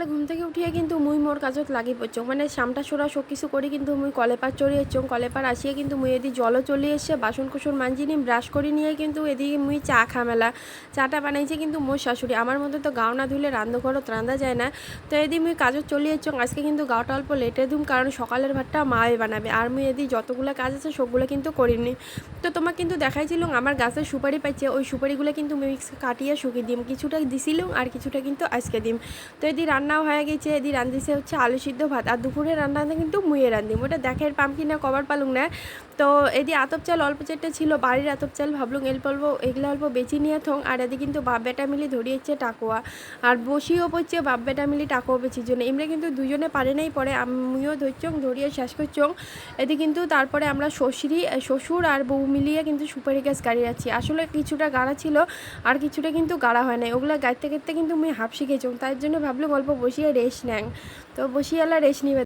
সকালে ঘুম থেকে উঠিয়ে কিন্তু মুই মোর কাজত লাগি পড়ছং মানে সামটা সোরা সব কিছু করি কিন্তু মুই কলেপার চড়ি এসছং কলেপার আসিয়ে কিন্তু মুই এদি জলও চলে এসছে বাসন কুসন মাঞ্জি নিম ব্রাশ করে নিয়ে কিন্তু এদিকে মুই চা খামেলা চাটা বানাইছে কিন্তু মোর শাশুড়ি আমার মধ্যে তো গাও না ধুলে রান্নাঘরত রান্ধা যায় না। তো এদি মুই কাজত চলে এসছং আজকে কিন্তু গাওটা অল্প লেটে দুম কারণ সকালের ভাতটা মায়ে বানাবে আর মুই এদি যতগুলো কাজ আছে সবগুলো কিন্তু করিনি। তো তোমাকে কিন্তু দেখাইছিলাম আমার গাছের সুপারি পাইছে ওই সুপারিগুলো কিন্তু মিক্স কাটিয়ে শুকিয়ে দিম কিছুটা দিছিলাম আর কিছুটা কিন্তু আজকে দিম। তো এদি রান্নাও হয়ে গেছে এদি রান্ধিছে হচ্ছে আলু সিদ্ধ ভাত আর দুপুরে রান্নাতে কিন্তু মুয়ে রান্ধিম ওটা দেখার পাম কিনা কবার পালুম না। তো এদি আতপ চাল অল্প চেটে ছিল বাড়ির আতপ চাল ভাবলুম এগুলো অল্প বেশি নিয়ে থং আর এদি কিন্তু বাপ বেটা মিলি ধরিয়েছে টাকুয়া আর বসিও পড়ছে বাপ বেটা মিলি টাকুয়া বেচির জন্য এমনি কিন্তু দুজনে পারে নাই পরে আমিও ধরছং ধরিয়ে শেষ করছং। এদি কিন্তু তারপরে আমরা শ্বশুর আর বউ মিলিয়ে কিন্তু সুপারি গাছ গাড়ি যাচ্ছি আসলে কিছুটা গাড়া ছিল আর কিছুটা কিন্তু গাড়া হয় না ওগুলো গাড়তে গাড়তে কিন্তু মুই হাফ শিখেছি তাই জন্য ভাবলাম অল্প বসিয়ে রেস্ট নেন। তো বসিয়ে রেস্ট নিবে।